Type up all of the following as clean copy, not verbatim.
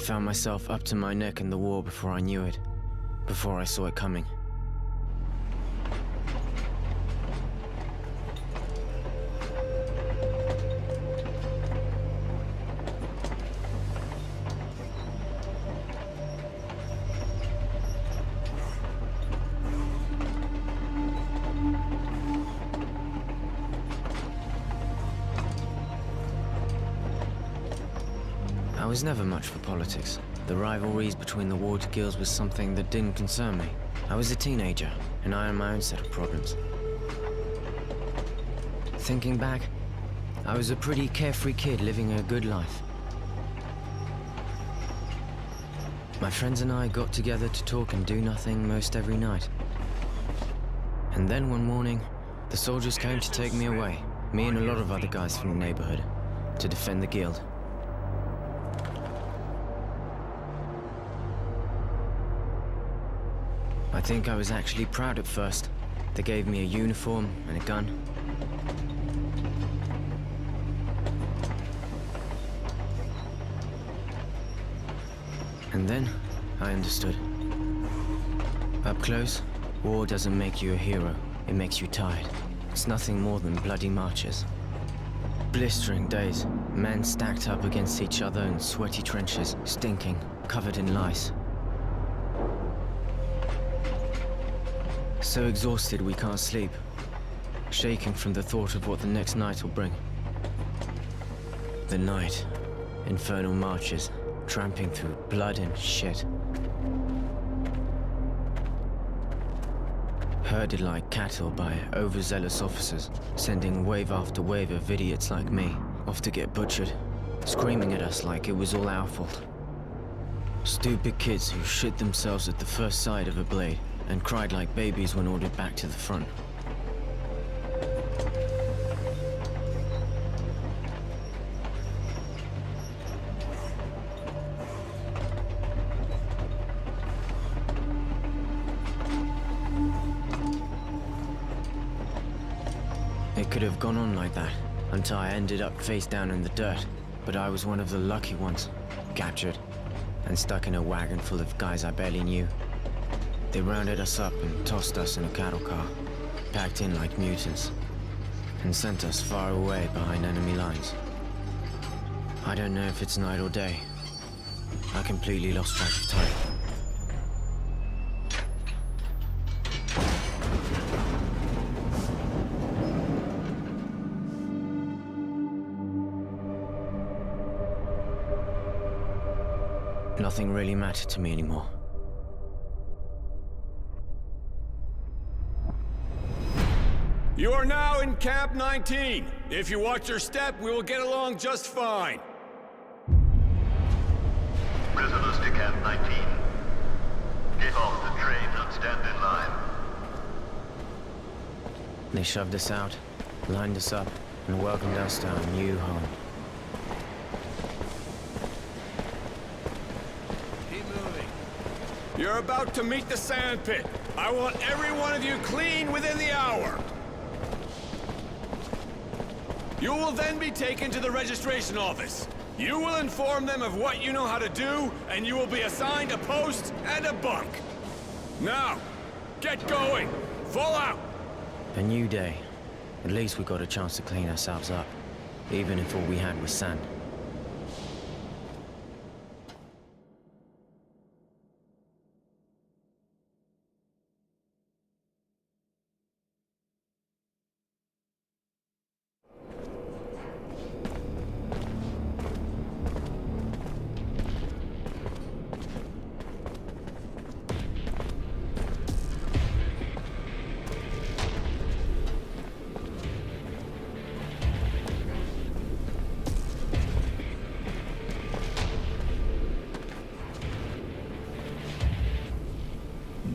found myself up to my neck in the war before I knew it, before I saw it coming. I was never much for politics. The rivalries between the wards guilds was something that didn't concern me. I was a teenager, and I had my own set of problems. Thinking back, I was a pretty carefree kid living a good life. My friends and I got together to talk and do nothing most every night. And then one morning, the soldiers came to take me away, me and a lot of other guys from the neighborhood, to defend the guild. I think I was actually proud at first. They gave me a uniform and a gun. And then, I understood. Up close, war doesn't make you a hero. It makes you tired. It's nothing more than bloody marches. Blistering days, men stacked up against each other in sweaty trenches, stinking, covered in lice. So exhausted we can't sleep, shaking from the thought of what the next night will bring. The night, infernal marches, tramping through blood and shit. Herded like cattle by overzealous officers, sending wave after wave of idiots like me off to get butchered, screaming at us like it was all our fault. Stupid kids who shit themselves at the first sight of a blade, and cried like babies when ordered back to the front. It could have gone on like that, until I ended up face down in the dirt, but I was one of the lucky ones, captured, and stuck in a wagon full of guys I barely knew. They rounded us up and tossed us in a cattle car, packed in like mutants, and sent us far away behind enemy lines. I don't know if it's night or day. I completely lost track of time. Nothing really mattered to me anymore. You are now in Camp 19. If you watch your step, we will get along just fine. Prisoners to Camp 19. Get off the train and stand in line. They shoved us out, lined us up, and welcomed us to our new home. Keep moving. You're about to meet the sand pit. I want every one of you clean within the hour. You will then be taken to the registration office. You will inform them of what you know how to do, and you will be assigned a post and a bunk. Now, get going. Fall out. A new day. At least we got a chance to clean ourselves up, even if all we had was sand.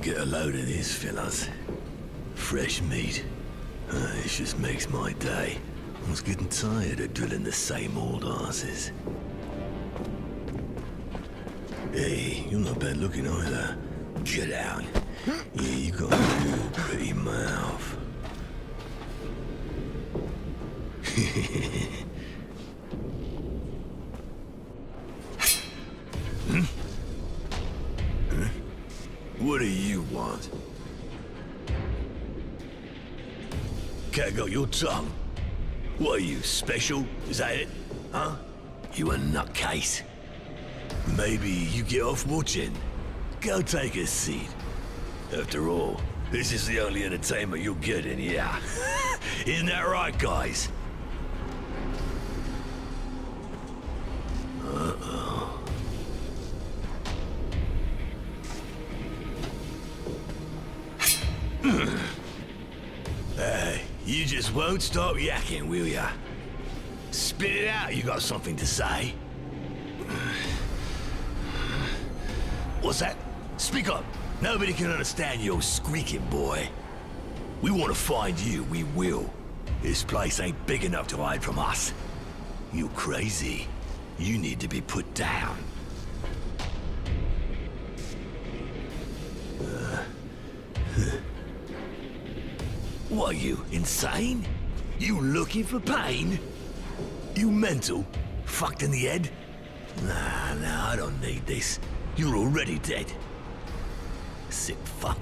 Get a load of this, fellas. Fresh meat. This just makes my day. I was getting tired of drilling the same old asses. Hey, you're not bad looking either. Get out. Yeah, you got a good, pretty mouth. want. Cat got your tongue. What are you, special? Is that it? Huh? You a nutcase. Maybe you get off watching. Go take a seat. After all, this is the only entertainment you'll get in here. Isn't that right, guys? You just won't stop yakking, will ya? Spit it out, you got something to say. What's that? Speak up. Nobody can understand your squeaking, boy. We want to find you, we will. This place ain't big enough to hide from us. You crazy. You need to be put down. What are you, insane? You looking for pain? You mental? Fucked in the head? Nah, I don't need this. You're already dead. Sick fuck.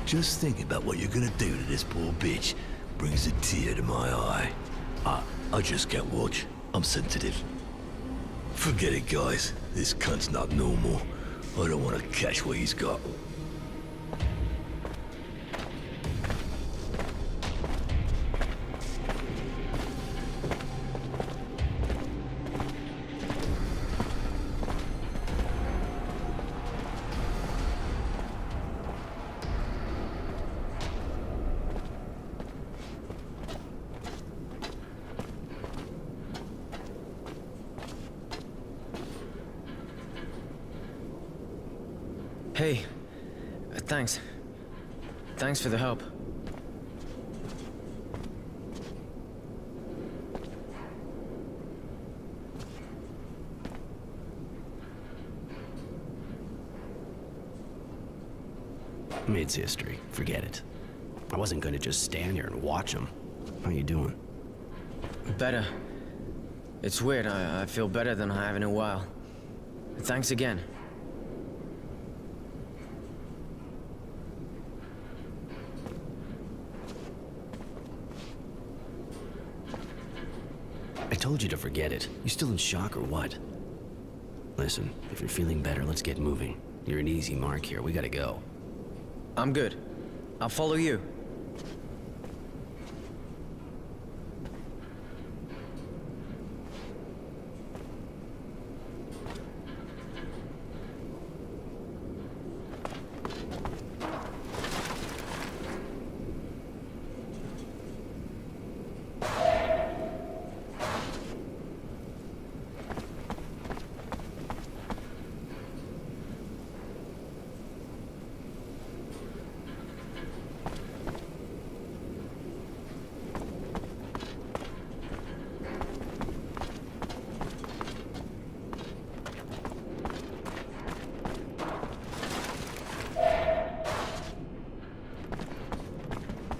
Just thinking about what you're gonna do to this poor bitch brings a tear to my eye. I just can't watch. I'm sensitive. Forget it, guys. This cunt's not normal. I don't want to catch what he's got. Hey, thanks. Thanks for the help. It's history. Forget it. I wasn't going to just stand here and watch them. How you doing? Better. It's weird. I feel better than I have in a while. Thanks again. I told you to forget it. You still in shock or what? Listen, if you're feeling better, let's get moving. You're an easy mark here. We gotta go. I'm good. I'll follow you.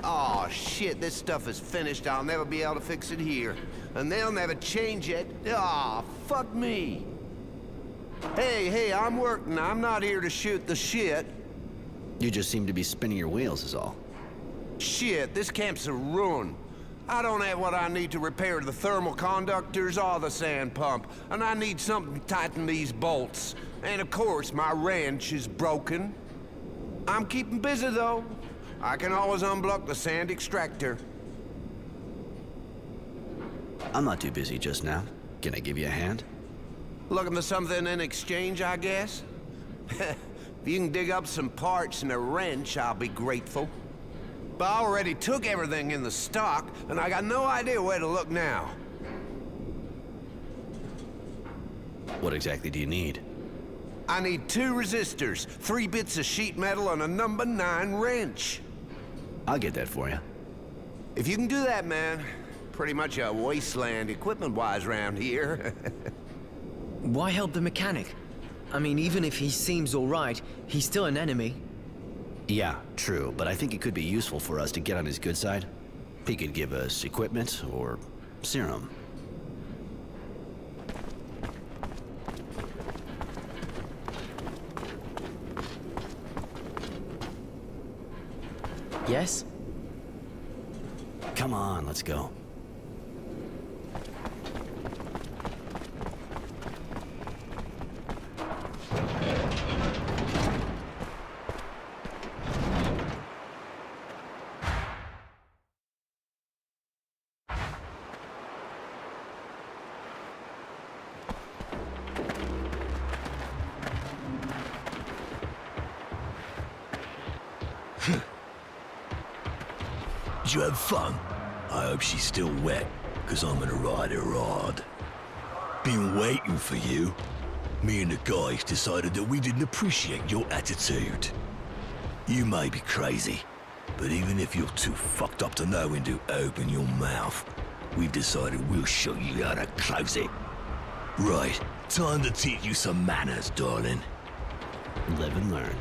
Oh, shit, this stuff is finished. I'll never be able to fix it here. And they'll never change it. Ah, fuck me. Hey, I'm working. I'm not here to shoot the shit. You just seem to be spinning your wheels is all. Shit, this camp's a ruin. I don't have what I need to repair the thermal conductors or the sand pump, and I need something to tighten these bolts. And of course, my wrench is broken. I'm keeping busy, though. I can always unblock the sand extractor. I'm not too busy just now. Can I give you a hand? Looking for something in exchange, I guess? If you can dig up some parts and a wrench, I'll be grateful. But I already took everything in the stock, and I got no idea where to look now. What exactly do you need? I need 2 resistors, 3 bits of sheet metal, and a number 9 wrench. I'll get that for you. If you can do that, man, pretty much a wasteland equipment-wise around here. Why help the mechanic? I mean, even if he seems all right, he's still an enemy. Yeah, true, but I think it could be useful for us to get on his good side. He could give us equipment or serum. Yes? Come on, let's go. Did you have fun? I hope she's still wet, because I'm gonna ride her hard. Been waiting for you. Me and the guys decided that we didn't appreciate your attitude. You may be crazy, but even if you're too fucked up to know when to open your mouth, we've decided we'll show you how to close it. Right, time to teach you some manners, darling. Live and learn.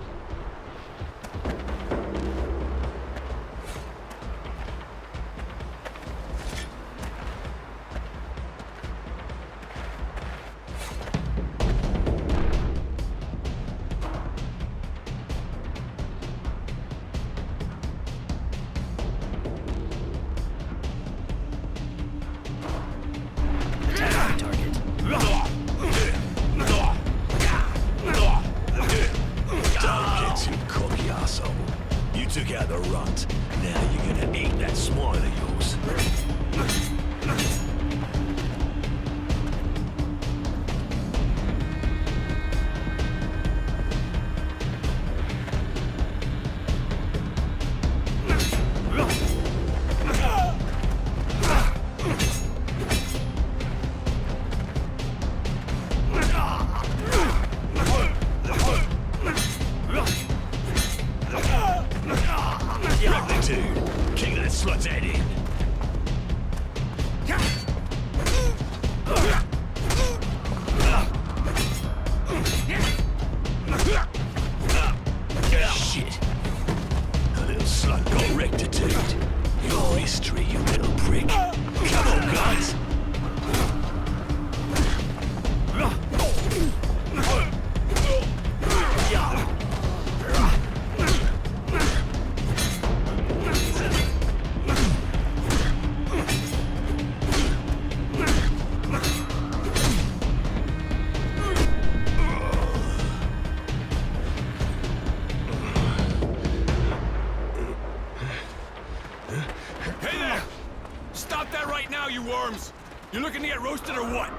You looking to get roasted or what?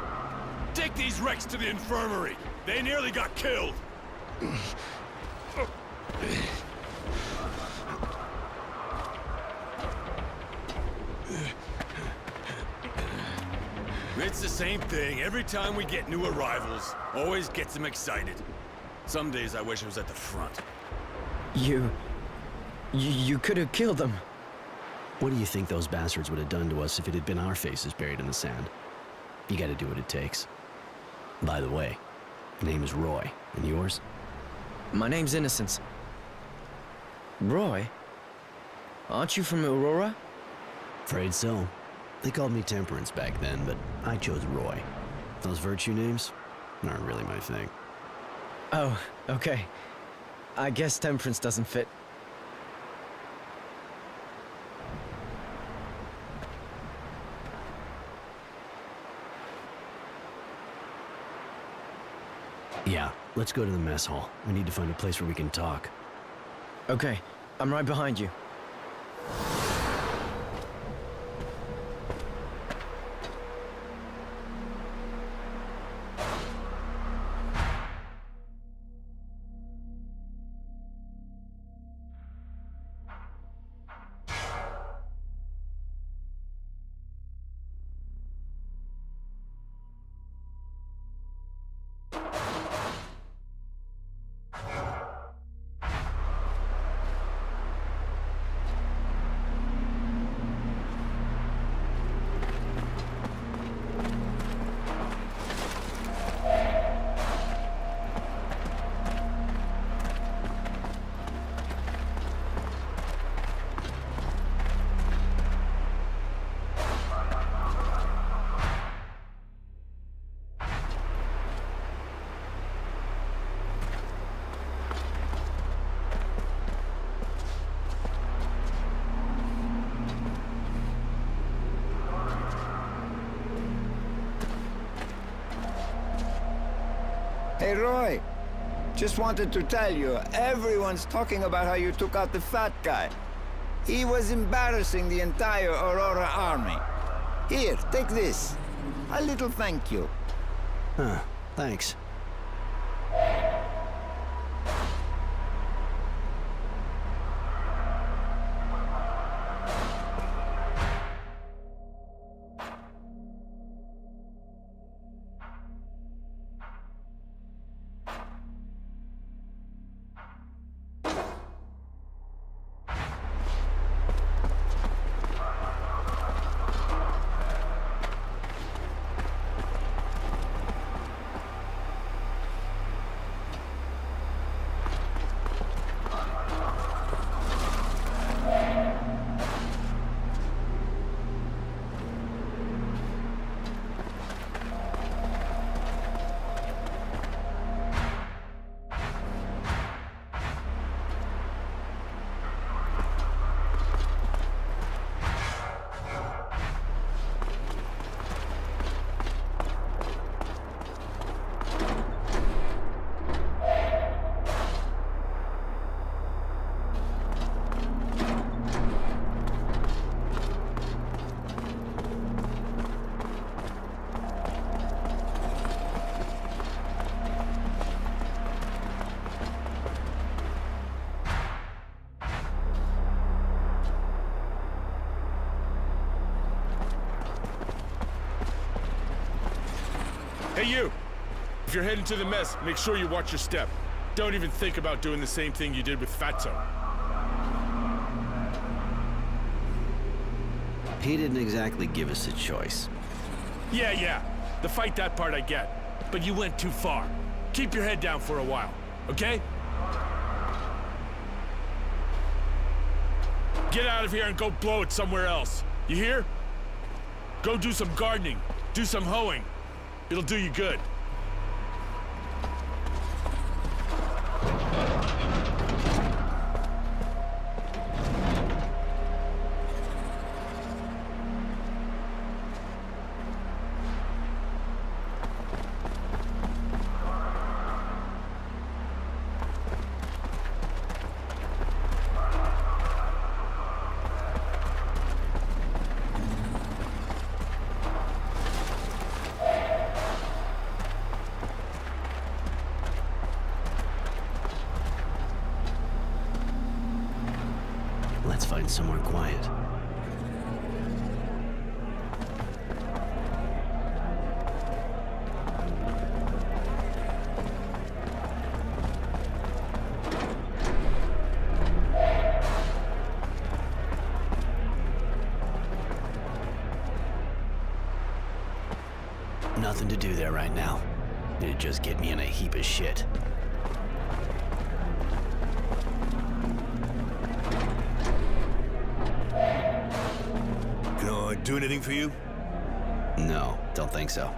Take these wrecks to the infirmary. They nearly got killed. It's the same thing. Every time we get new arrivals, always gets them excited. Some days I wish I was at the front. You could have killed them. What do you think those bastards would have done to us if it had been our faces buried in the sand? You gotta do what it takes. By the way, name is Roy, and yours? My name's Innocence. Roy? Aren't you from Aurora? Afraid so. They called me Temperance back then, but I chose Roy. Those virtue names aren't really my thing. Oh, okay. I guess Temperance doesn't fit. Yeah, let's go to the mess hall. We need to find a place where we can talk. Okay, I'm right behind you. Hey, Roy. Just wanted to tell you, everyone's talking about how you took out the fat guy. He was embarrassing the entire Aurora army. Here, take this. A little thank you. Huh, thanks. Hey, you! If you're heading to the mess, make sure you watch your step. Don't even think about doing the same thing you did with Fatso. He didn't exactly give us a choice. Yeah. The fight that part I get. But you went too far. Keep your head down for a while, okay? Get out of here and go blow it somewhere else. You hear? Go do some gardening. Do some hoeing. It'll do you good. Let's find somewhere quiet. Nothing to do there right now. It'd just get me in a heap of shit. Do anything for you? No, don't think so.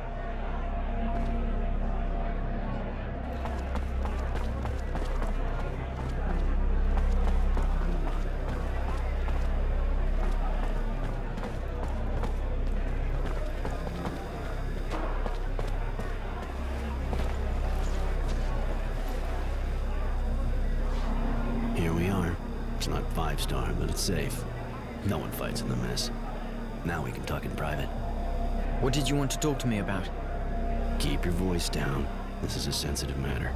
Here we are. It's not 5-star, but it's safe. No one fights in the mess. Now we can talk in private. What did you want to talk to me about? Keep your voice down. This is a sensitive matter.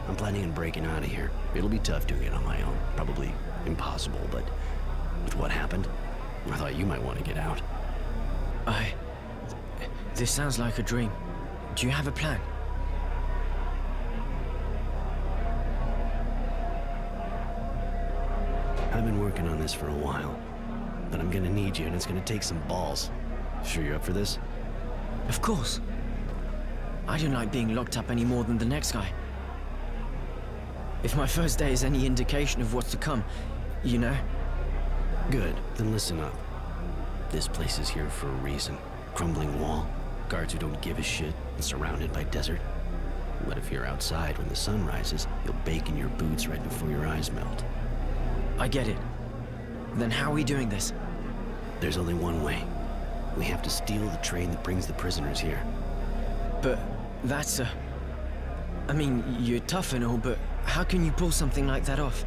I'm planning on breaking out of here. It'll be tough doing it on my own. Probably impossible, but with what happened, I thought you might want to get out. This sounds like a dream. Do you have a plan? I've been working on this for a while. But I'm gonna need you, and it's gonna take some balls. Sure you're up for this? Of course. I don't like being locked up any more than the next guy. If my first day is any indication of what's to come, you know? Good, then listen up. This place is here for a reason. Crumbling wall, guards who don't give a shit, and surrounded by desert. But if you're outside when the sun rises, you'll bake in your boots right before your eyes melt. I get it. Then how are we doing this? There's only one way. We have to steal the train that brings the prisoners here. But that's I mean, you're tough and all, but how can you pull something like that off?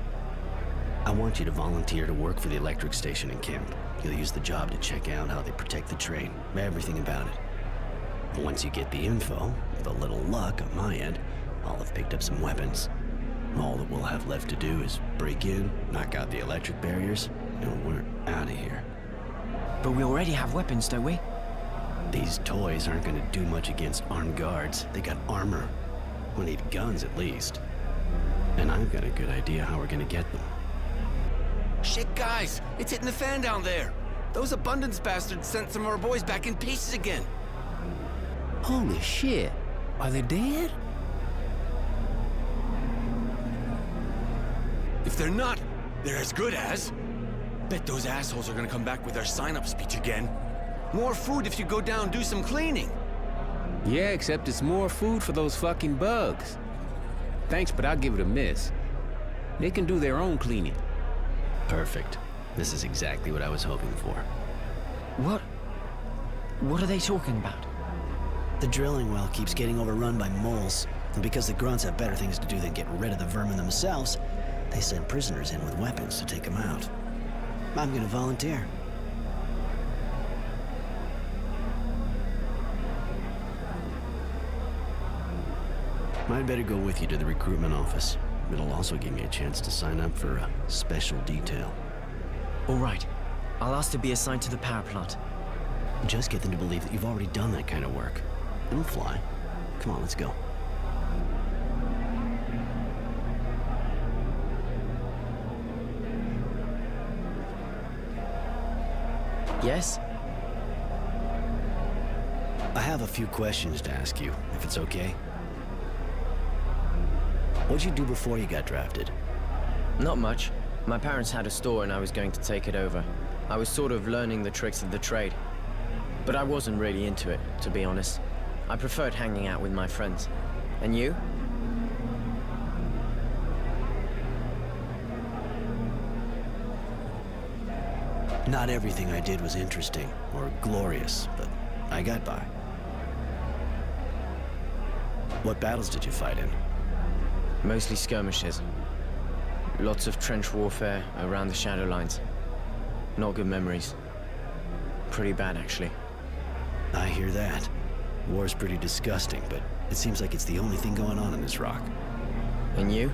I want you to volunteer to work for the electric station in camp. You'll use the job to check out how they protect the train, everything about it. Once you get the info, with a little luck on my end, I'll have picked up some weapons. All that we'll have left to do is break in, knock out the electric barriers, and we're out of here. But we already have weapons, don't we? These toys aren't gonna do much against armed guards. They got armor. We'll need guns at least. And I've got a good idea how we're gonna get them. Shit, guys! It's hitting the fan down there! Those abundance bastards sent some of our boys back in pieces again! Holy shit. Are they dead? If they're not, they're as good as. Bet those assholes are gonna come back with their sign-up speech again. More food if you go down and do some cleaning. Yeah, except it's more food for those fucking bugs. Thanks, but I'll give it a miss. They can do their own cleaning. Perfect. This is exactly what I was hoping for. What? What are they talking about? The drilling well keeps getting overrun by moles, and because the grunts have better things to do than get rid of the vermin themselves, they send prisoners in with weapons to take them out. I'm gonna volunteer. I'd better go with you to the recruitment office. It'll also give me a chance to sign up for a special detail. All right. I'll ask to be assigned to the power plant. Just get them to believe that you've already done that kind of work. It'll fly. Come on, let's go. Yes? I have a few questions to ask you, if it's okay. What'd you do before you got drafted? Not much. My parents had a store and I was going to take it over. I was sort of learning the tricks of the trade. But I wasn't really into it, to be honest. I preferred hanging out with my friends. And you? Not everything I did was interesting or glorious, but I got by. What battles did you fight in? Mostly skirmishes. Lots of trench warfare around the shadow lines. Not good memories. Pretty bad, actually. I hear that. War's pretty disgusting, but it seems like it's the only thing going on in this rock. And you?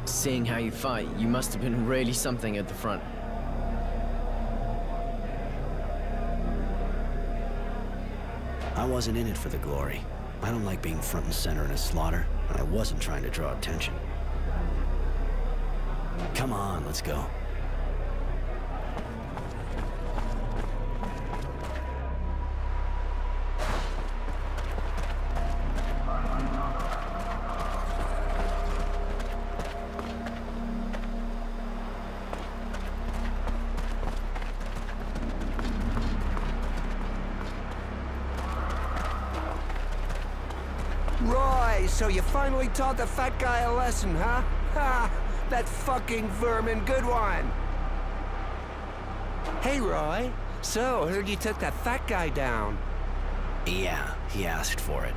Seeing how you fight, you must have been really something at the front. I wasn't in it for the glory. I don't like being front and center in a slaughter, and I wasn't trying to draw attention. Come on, let's go. Roy, so you finally taught the fat guy a lesson, huh? Ha! That fucking vermin, good one! Hey, Roy. So, heard you took that fat guy down. Yeah, he asked for it.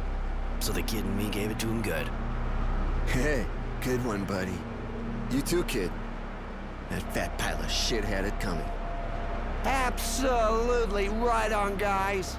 So the kid and me gave it to him good. Hey, good one, buddy. You too, kid. That fat pile of shit had it coming. Absolutely right on, guys.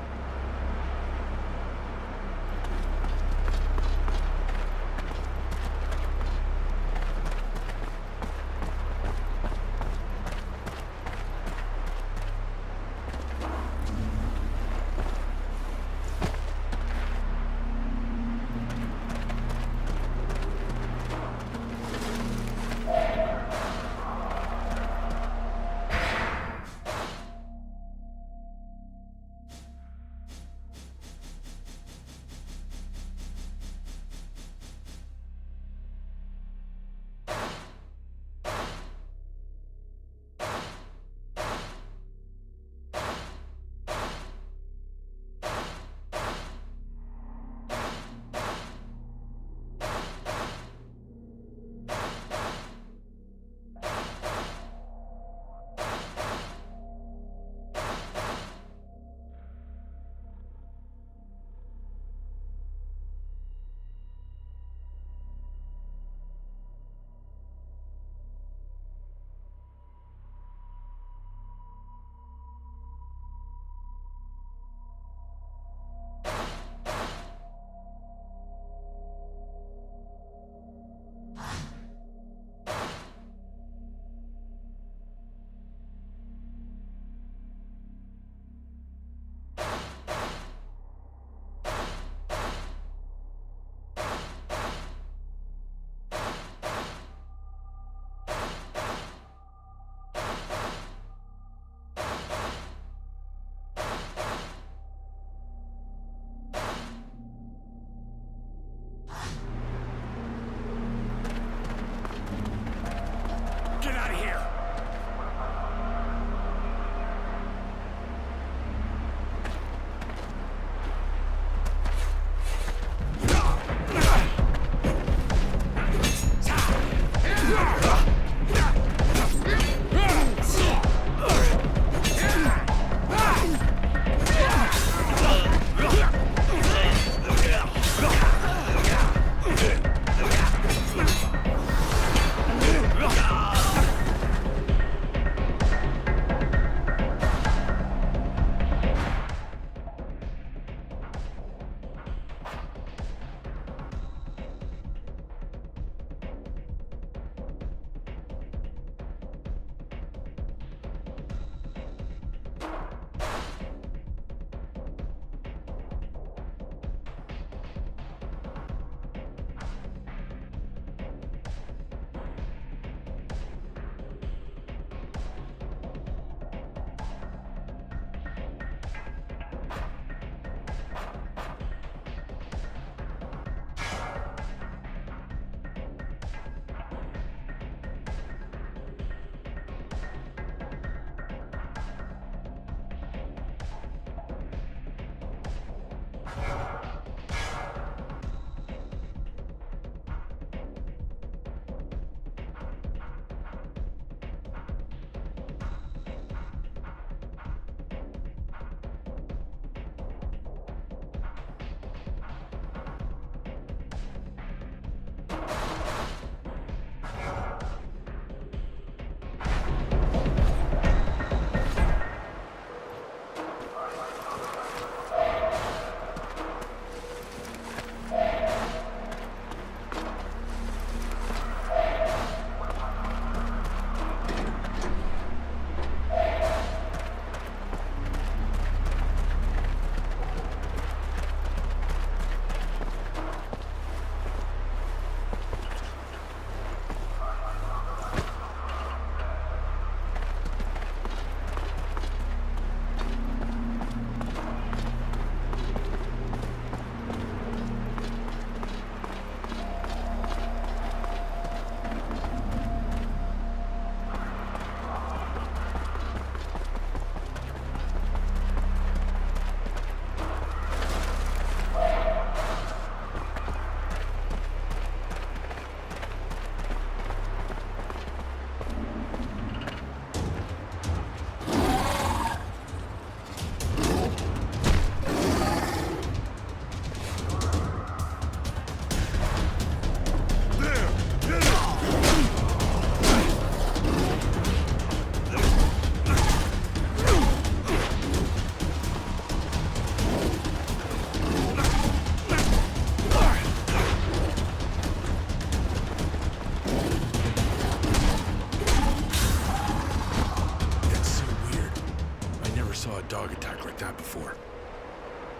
dog attack like that before.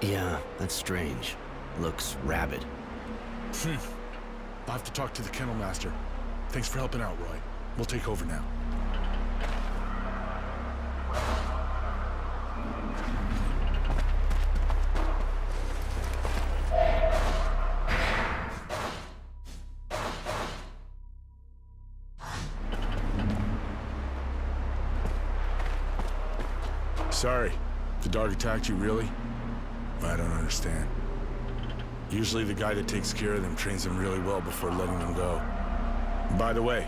Yeah, that's strange. Looks rabid. I'll have to talk to the kennel master. Thanks for helping out, Roy. We'll take over now. Sorry. The dog attacked you, really? I don't understand. Usually the guy that takes care of them trains them really well before letting them go. And by the way,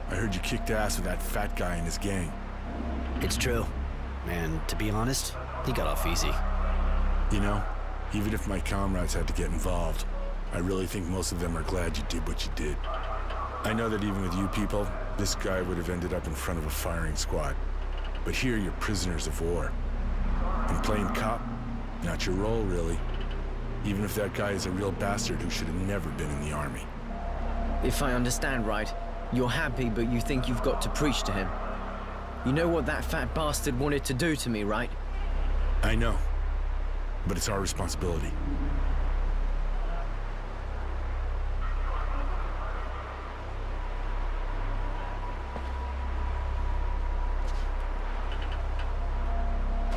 I heard you kicked ass with that fat guy and his gang. It's true. And to be honest, he got off easy. You know, even if my comrades had to get involved, I really think most of them are glad you did what you did. I know that even with you people, this guy would have ended up in front of a firing squad. But here you're prisoners of war. And playing cop, not your role, really. Even if that guy is a real bastard who should have never been in the army. If I understand right, you're happy, but you think you've got to preach to him. You know what that fat bastard wanted to do to me, right? I know. But it's our responsibility.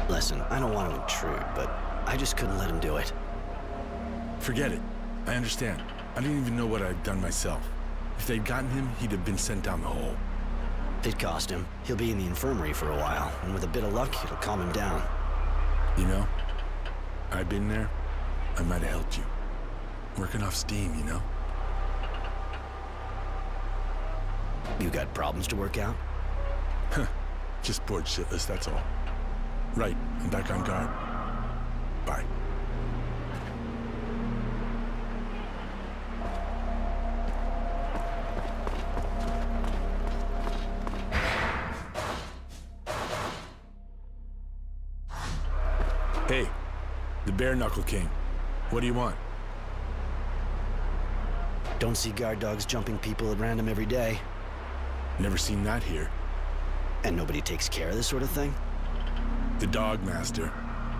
Listen, I don't want to intrude, but I just couldn't let him do it. Forget it. I understand. I didn't even know what I'd done myself. If they'd gotten him, he'd have been sent down the hole. It cost him. He'll be in the infirmary for a while, and with a bit of luck, it'll calm him down. You know, I've been there. I might have helped you. Working off steam, you know? You got problems to work out? Just bored shitless, that's all. Right, I'm back on guard. Bye. Hey, the Bare Knuckle King. What do you want? Don't see guard dogs jumping people at random every day. Never seen that here. And nobody takes care of this sort of thing? The Dog Master.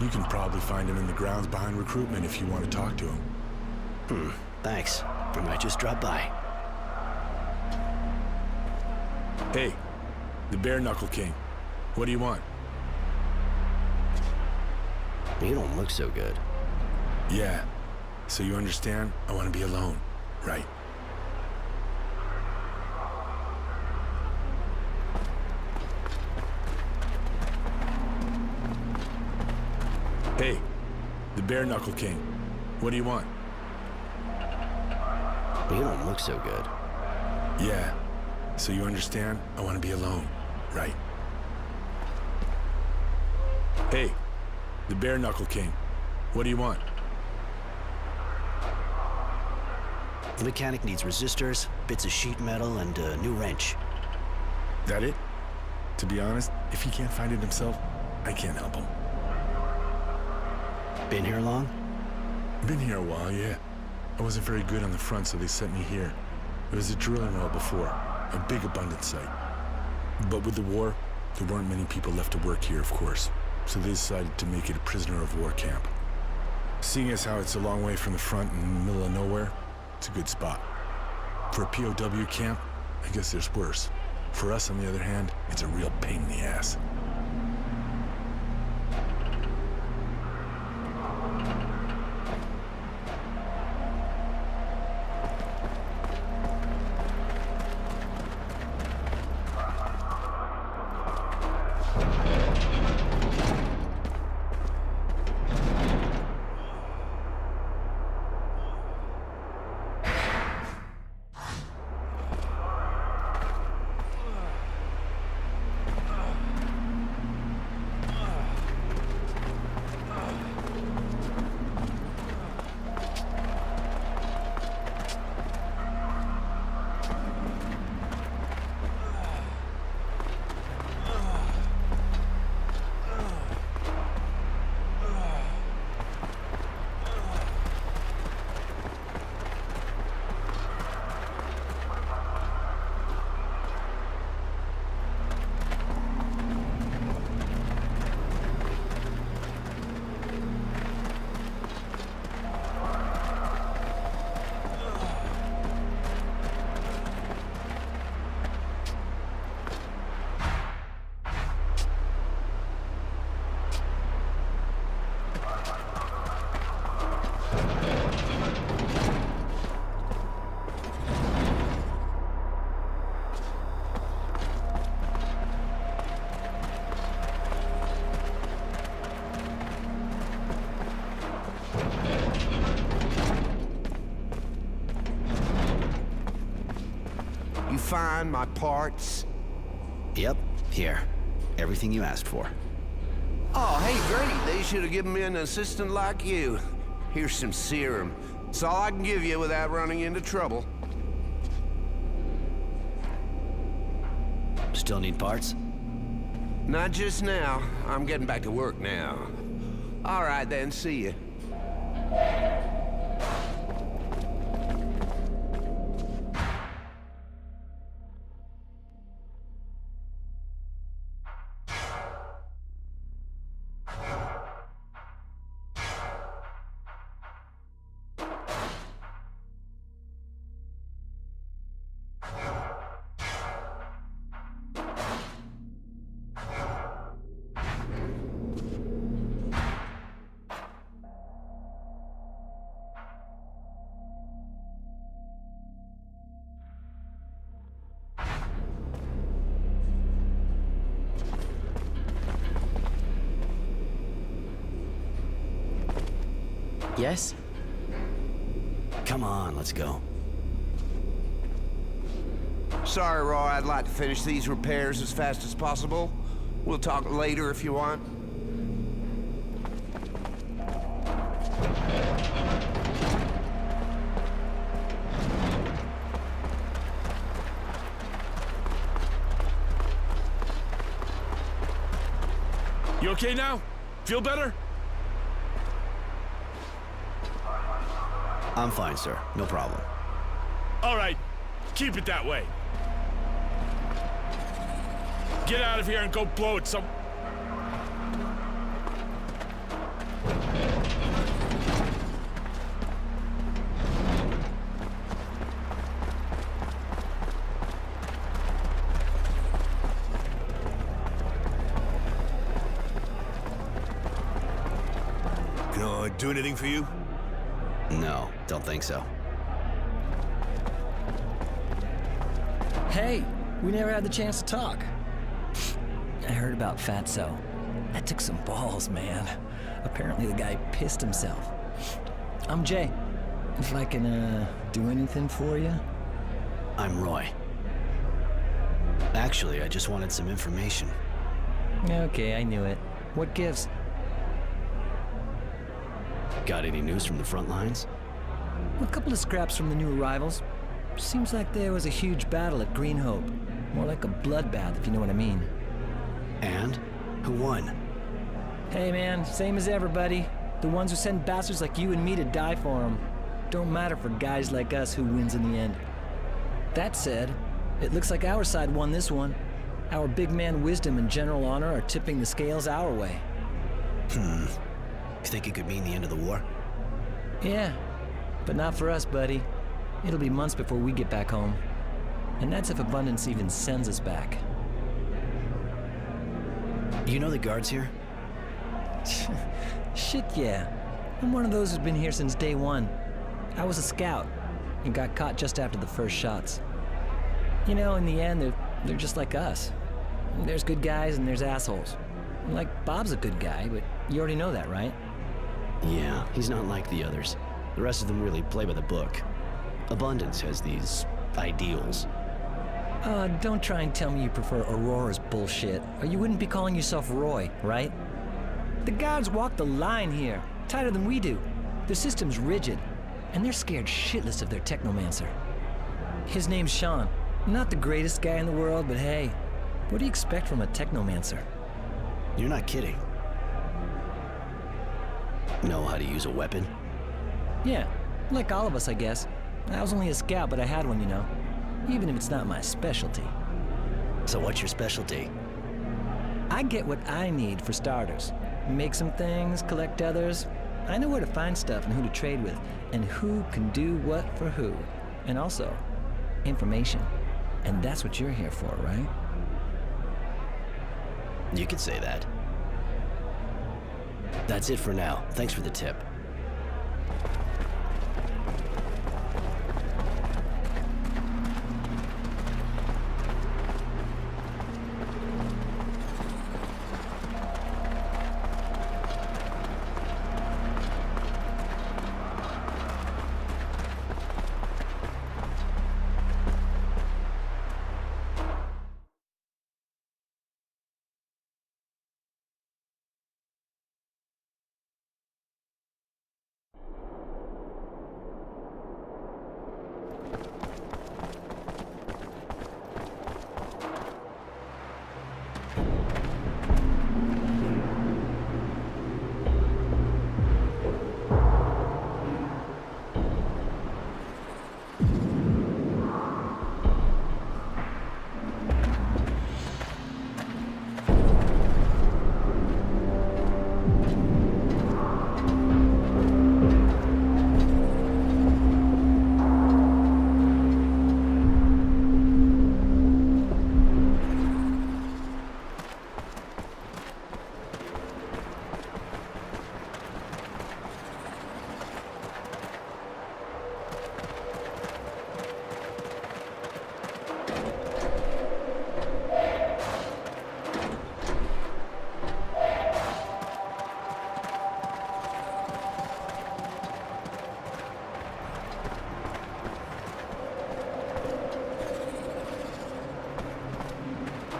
You can probably find him in the grounds behind recruitment if you want to talk to him. Thanks. I might just drop by. Hey, the Bare Knuckle King. What do you want? You don't look so good. Yeah. So you understand? I want to be alone, right? Hey, the Bare Knuckle King. What do you want? You don't look so good. Yeah. So you understand? I want to be alone, right? Hey, the Bare Knuckle King. What do you want? The mechanic needs resistors, bits of sheet metal, and a new wrench. That it? To be honest, if he can't find it himself, I can't help him. Been here long? Been here a while, yeah. I wasn't very good on the front, so they sent me here. It was a drilling well before, a big abundant site. But with the war, there weren't many people left to work here, of course, so they decided to make it a prisoner of war camp. Seeing as how it's a long way from the front in the middle of nowhere, it's a good spot. For a POW camp, I guess there's worse. For us, on the other hand, it's a real pain in the ass. find my parts? Yep, here. Everything you asked for. Oh, hey, great. They should have given me an assistant like you. Here's some serum. It's all I can give you without running into trouble. Still need parts? Not just now. I'm getting back to work now. All right, then. See you. Yes? Come on, let's go. Sorry, Roy. I'd like to finish these repairs as fast as possible. We'll talk later if you want. You okay now? Feel better? I'm fine, sir. No problem. All right. Keep it that way. Get out of here and go blow it some... Can I do anything for you? No, don't think so. Hey, we never had the chance to talk. I heard about Fatso. That took some balls, man. Apparently the guy pissed himself. I'm Jay. If I can, do anything for you? I'm Roy. Actually, I just wanted some information. Okay, I knew it. What gives? Got any news from the front lines? A couple of scraps from the new arrivals. Seems like there was a huge battle at Green Hope. More like a bloodbath, if you know what I mean. And? Who won? Hey man, same as everybody. The ones who send bastards like you and me to die for them. Don't matter for guys like us who wins in the end. That said, it looks like our side won this one. Our big man wisdom and general honor are tipping the scales our way. You think it could mean the end of the war? Yeah, but not for us, buddy. It'll be months before we get back home. And that's if Abundance even sends us back. You know the guards here? Shit, yeah. I'm one of those who's been here since day one. I was a scout and got caught just after the first shots. You know, in the end, they're just like us. There's good guys and there's assholes. Like, Bob's a good guy, but you already know that, right? Yeah, he's not like the others. The rest of them really play by the book. Abundance has these ideals. Don't try and tell me you prefer Aurora's bullshit, or you wouldn't be calling yourself Roy, right? The guards walk the line here, tighter than we do. Their system's rigid, and they're scared shitless of their technomancer. His name's Sean. Not the greatest guy in the world, but hey, what do you expect from a technomancer? You're not kidding. Know how to use a weapon? Yeah, like all of us, I guess. I was only a scout, but I had one, you know. Even if it's not my specialty. So what's your specialty? I get what I need for starters. Make some things, collect others. I know where to find stuff and who to trade with, and who can do what for who. And also, information. And that's what you're here for, right? You could say that. That's it for now. Thanks for the tip.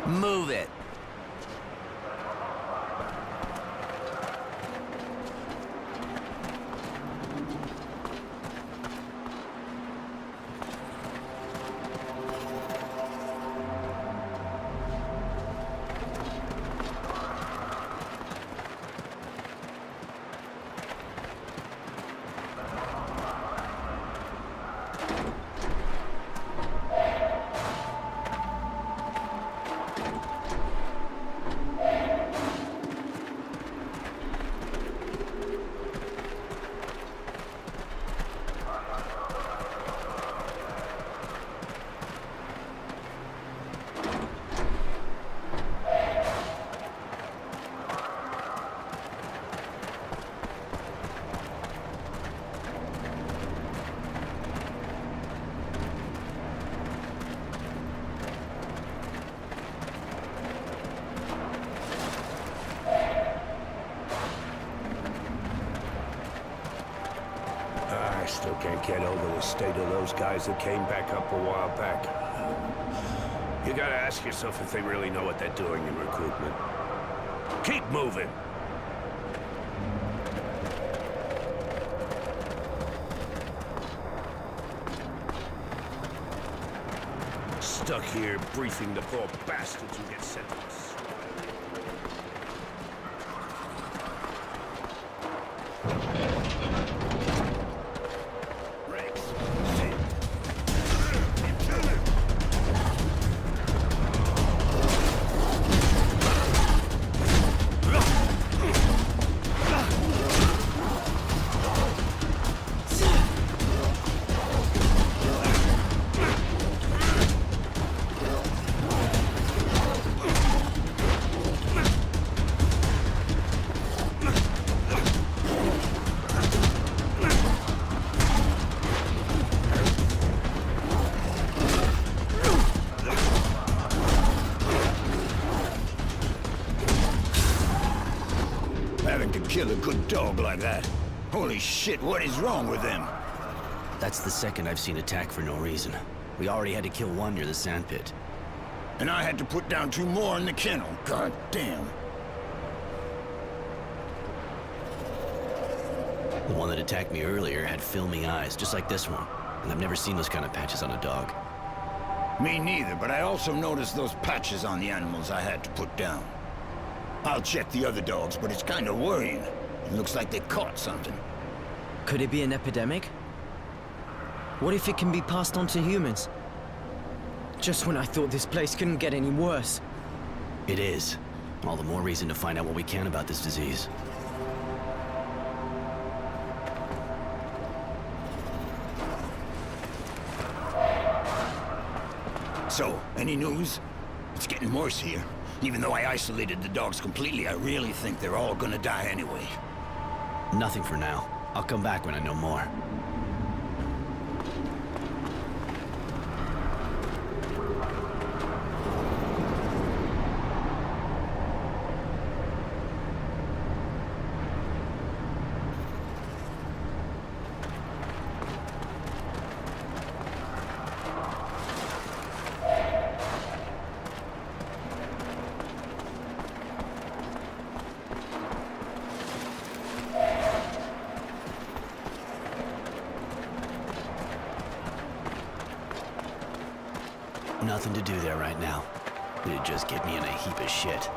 Move it. I still can't get over the state of those guys that came back up a while back. You gotta ask yourself if they really know what they're doing in recruitment. Keep moving! Stuck here briefing the poor bastards who get sent to us. Having to kill a good dog like that. Holy shit, what is wrong with them? That's the second I've seen attack for no reason. We already had to kill one near the sandpit. And I had to put down 2 more in the kennel. God damn. The one that attacked me earlier had filmy eyes, just like this one. And I've never seen those kind of patches on a dog. Me neither, but I also noticed those patches on the animals I had to put down. I'll check the other dogs, but it's kind of worrying. It looks like they caught something. Could it be an epidemic? What if it can be passed on to humans? Just when I thought this place couldn't get any worse. It is. All the more reason to find out what we can about this disease. So, any news? It's getting worse here. Even though I isolated the dogs completely, I really think they're all gonna die anyway. Nothing for now. I'll come back when I know more. Nothing to do there right now. It'd just get me in a heap of shit.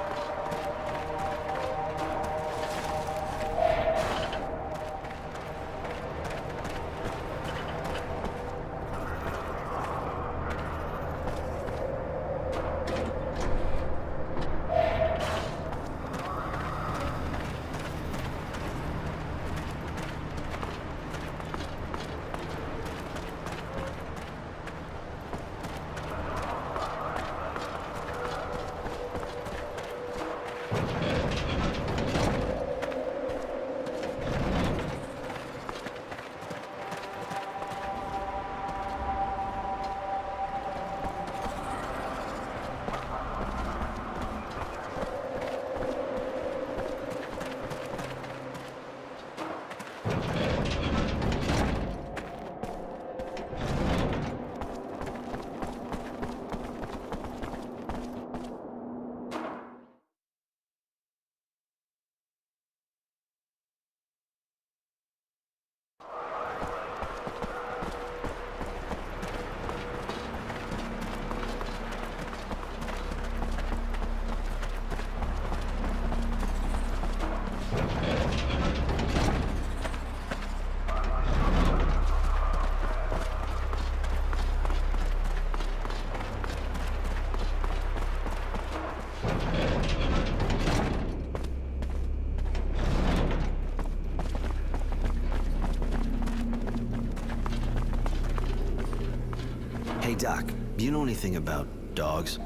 Hey, Doc, do you know anything about dogs?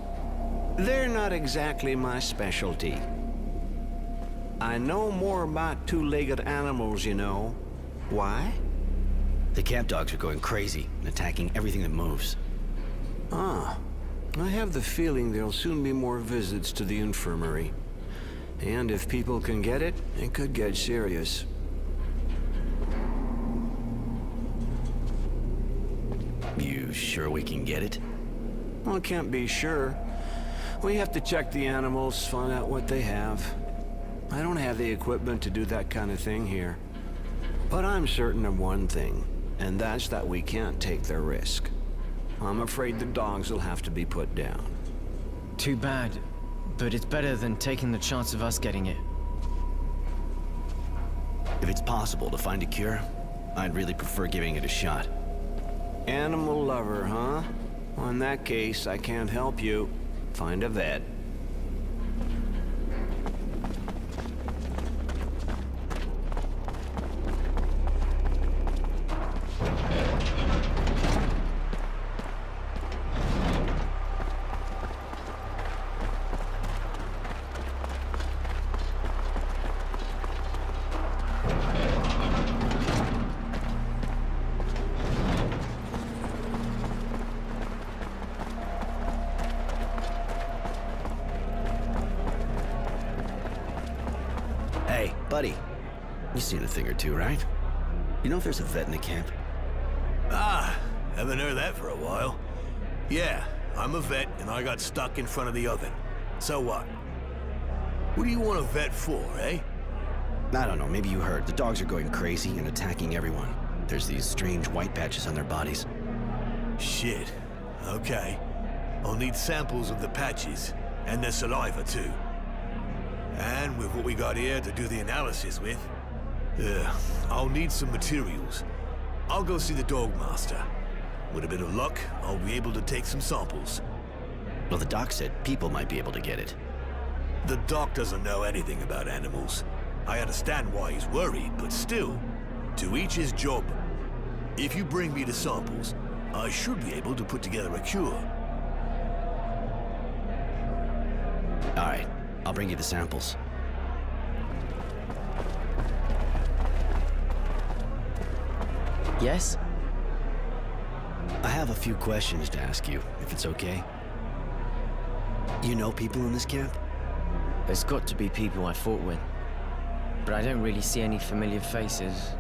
They're not exactly my specialty. I know more about two-legged animals, you know. Why? The camp dogs are going crazy and attacking everything that moves. Ah, I have the feeling there'll soon be more visits to the infirmary. And if people can get it, it could get serious. You sure we can get it? Well, can't be sure. We have to check the animals, find out what they have. I don't have the equipment to do that kind of thing here. But I'm certain of one thing, and that's that we can't take the risk. I'm afraid the dogs will have to be put down. Too bad, but it's better than taking the chance of us getting it. If it's possible to find a cure, I'd really prefer giving it a shot. Animal lover, huh? Well, in that case, I can't help you. Find a vet. Hey, buddy. You've seen a thing or two, right? You know if there's a vet in the camp? Ah, haven't heard that for a while. Yeah, I'm a vet and I got stuck in front of the oven. So what? What do you want a vet for, eh? I don't know, maybe you heard. The dogs are going crazy and attacking everyone. There's these strange white patches on their bodies. Shit. Okay. I'll need samples of the patches, and their saliva too. And with what we got here to do the analysis with, I'll need some materials. I'll go see the dog master. With a bit of luck, I'll be able to take some samples. Well, the doc said people might be able to get it. The doc doesn't know anything about animals. I understand why he's worried, but still, to each his job. If you bring me the samples, I should be able to put together a cure. All right, I'll bring you the samples. Yes? I have a few questions to ask you, if it's okay. You know people in this camp? There's got to be people I fought with. But I don't really see any familiar faces.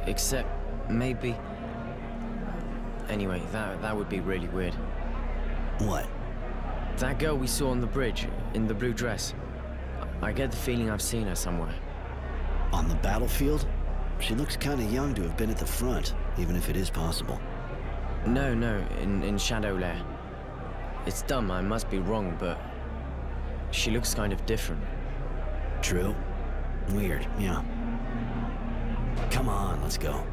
Except, maybe... Anyway, that would be really weird. What? That girl we saw on the bridge, in the blue dress. I get the feeling I've seen her somewhere. On the battlefield? She looks kind of young to have been at the front, even if it is possible. No, in Shadow Lair. It's dumb, I must be wrong, but She looks kind of different. True. Weird, yeah. Come on, let's go.